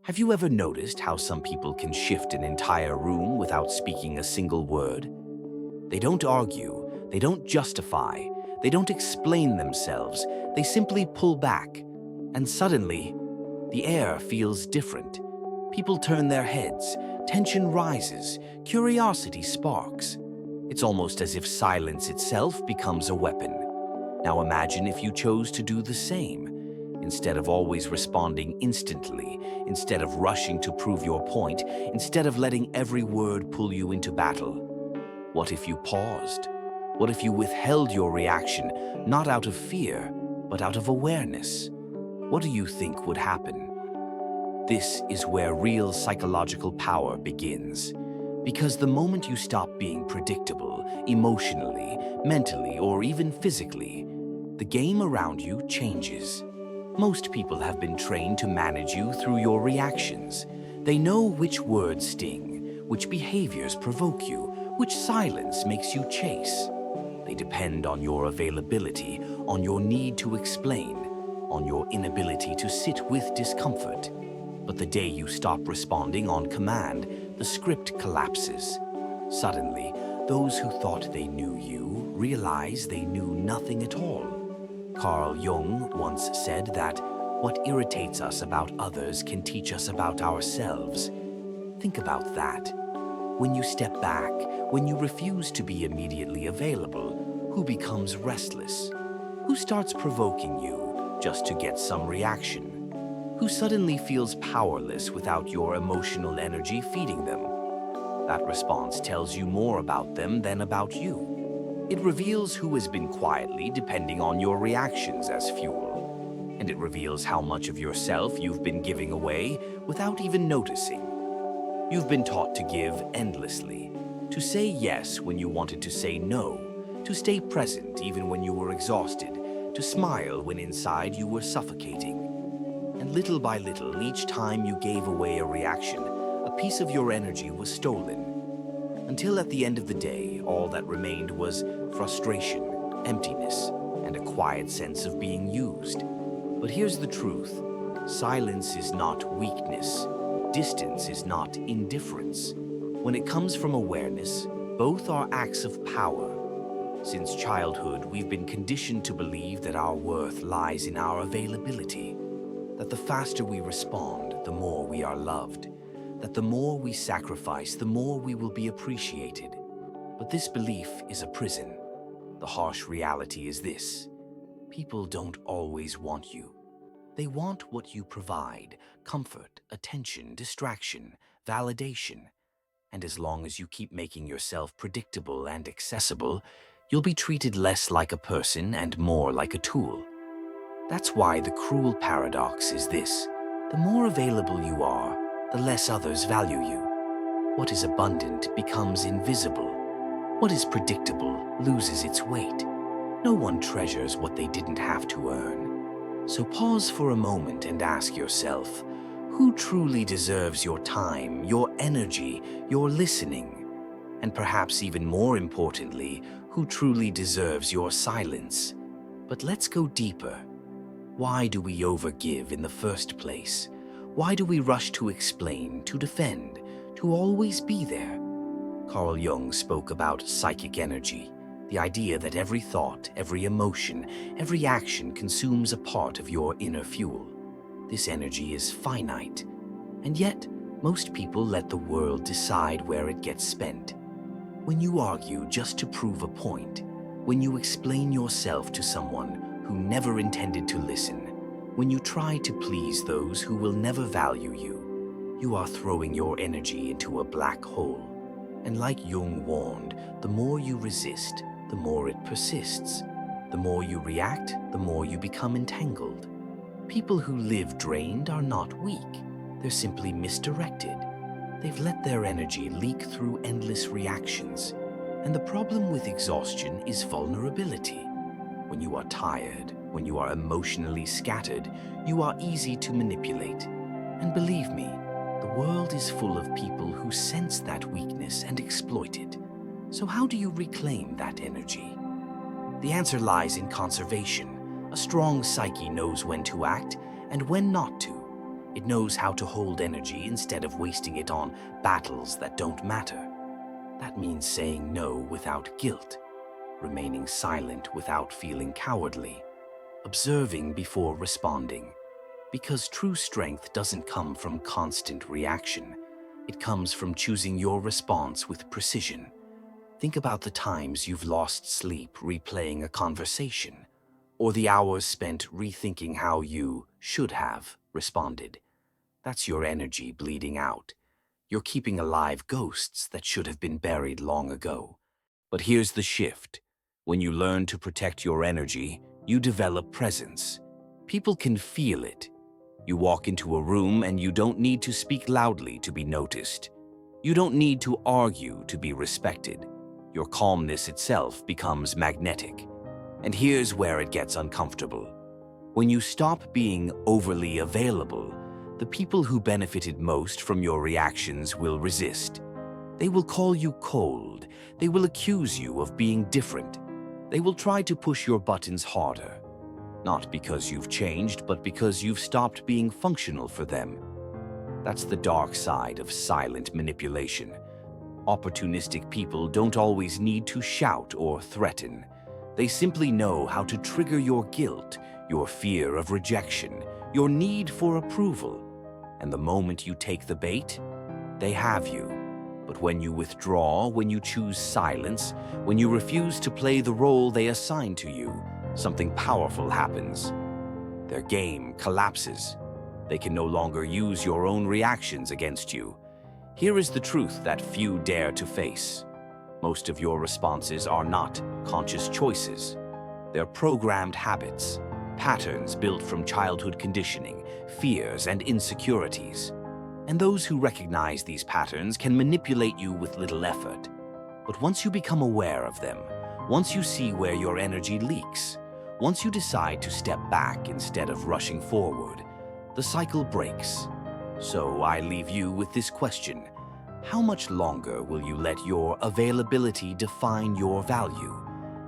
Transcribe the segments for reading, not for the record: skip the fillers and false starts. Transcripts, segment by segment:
Have you ever noticed how some people can shift an entire room without speaking a single word? They don't argue, they don't justify, they don't explain themselves, they simply pull back. And suddenly, the air feels different. People turn their heads, tension rises, curiosity sparks. It's almost as if silence itself becomes a weapon. Now imagine if you chose to do the same. Instead of always responding instantly, instead of rushing to prove your point, instead of letting every word pull you into battle. What if you paused? What if you withheld your reaction, not out of fear, but out of awareness? What do you think would happen? This is where real psychological power begins. Because the moment you stop being predictable, emotionally, mentally, or even physically, the game around you changes. Most people have been trained to manage you through your reactions. They know which words sting, which behaviors provoke you, which silence makes you chase. They depend on your availability, on your need to explain, on your inability to sit with discomfort. But the day you stop responding on command, the script collapses. Suddenly, those who thought they knew you realize they knew nothing at all. Carl Jung once said that what irritates us about others can teach us about ourselves. Think about that. When you step back, when you refuse to be immediately available, who becomes restless? Who starts provoking you just to get some reaction? Who suddenly feels powerless without your emotional energy feeding them? That response tells you more about them than about you. It reveals who has been quietly depending on your reactions as fuel. And it reveals how much of yourself you've been giving away without even noticing. You've been taught to give endlessly, to say yes when you wanted to say no, to stay present even when you were exhausted, to smile when inside you were suffocating. And little by little, each time you gave away a reaction, a piece of your energy was stolen. Until at the end of the day, all that remained was frustration, emptiness, and a quiet sense of being used. But here's the truth. Silence is not weakness. Distance is not indifference. When it comes from awareness, both are acts of power. Since childhood, we've been conditioned to believe that our worth lies in our availability, that the faster we respond, the more we are loved, that the more we sacrifice, the more we will be appreciated. But this belief is a prison. The harsh reality is this: people don't always want you. They want what you provide: comfort, attention, distraction, validation. And as long as you keep making yourself predictable and accessible, you'll be treated less like a person and more like a tool. That's why the cruel paradox is this: the more available you are, the less others value you. What is abundant becomes invisible. What is predictable loses its weight. No one treasures what they didn't have to earn. So pause for a moment and ask yourself, who truly deserves your time, your energy, your listening? And perhaps even more importantly, who truly deserves your silence? But let's go deeper. Why do we overgive in the first place? Why do we rush to explain, to defend, to always be there? Carl Jung spoke about psychic energy, the idea that every thought, every emotion, every action consumes a part of your inner fuel. This energy is finite, and yet most people let the world decide where it gets spent. When you argue just to prove a point, when you explain yourself to someone who never intended to listen, when you try to please those who will never value you, you are throwing your energy into a black hole. And like Jung warned, the more you resist, the more it persists. The more you react, the more you become entangled. People who live drained are not weak. They're simply misdirected. They've let their energy leak through endless reactions. And the problem with exhaustion is vulnerability. When you are tired, when you are emotionally scattered, you are easy to manipulate. And believe me, the world is full of people who sense that weakness and exploit it. So how do you reclaim that energy? The answer lies in conservation. A strong psyche knows when to act and when not to. It knows how to hold energy instead of wasting it on battles that don't matter. That means saying no without guilt, remaining silent without feeling cowardly, observing before responding. Because true strength doesn't come from constant reaction. It comes from choosing your response with precision. Think about the times you've lost sleep replaying a conversation, or the hours spent rethinking how you should have responded. That's your energy bleeding out. You're keeping alive ghosts that should have been buried long ago. But here's the shift. When you learn to protect your energy, you develop presence. People can feel it. You walk into a room and you don't need to speak loudly to be noticed. You don't need to argue to be respected. Your calmness itself becomes magnetic. And here's where it gets uncomfortable. When you stop being overly available, the people who benefited most from your reactions will resist. They will call you cold. They will accuse you of being different. They will try to push your buttons harder. Not because you've changed, but because you've stopped being functional for them. That's the dark side of silent manipulation. Opportunistic people don't always need to shout or threaten. They simply know how to trigger your guilt, your fear of rejection, your need for approval. And the moment you take the bait, they have you. But when you withdraw, when you choose silence, when you refuse to play the role they assign to you, something powerful happens. Their game collapses. They can no longer use your own reactions against you. Here is the truth that few dare to face. Most of your responses are not conscious choices. They're programmed habits, patterns built from childhood conditioning, fears, and insecurities. And those who recognize these patterns can manipulate you with little effort. But once you become aware of them, once you see where your energy leaks, once you decide to step back instead of rushing forward, the cycle breaks. So I leave you with this question. How much longer will you let your availability define your value?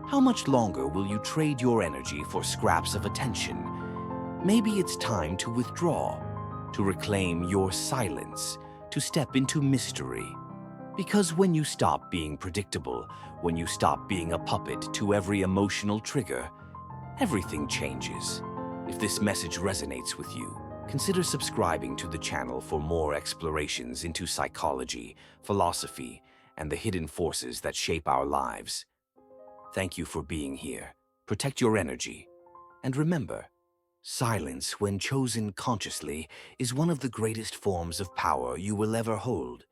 How much longer will you trade your energy for scraps of attention? Maybe it's time to withdraw, to reclaim your silence, to step into mystery. Because when you stop being predictable, when you stop being a puppet to every emotional trigger, everything changes. If this message resonates with you, consider subscribing to the channel for more explorations into psychology, philosophy, and the hidden forces that shape our lives. Thank you for being here. Protect your energy. And remember, silence, when chosen consciously, is one of the greatest forms of power you will ever hold.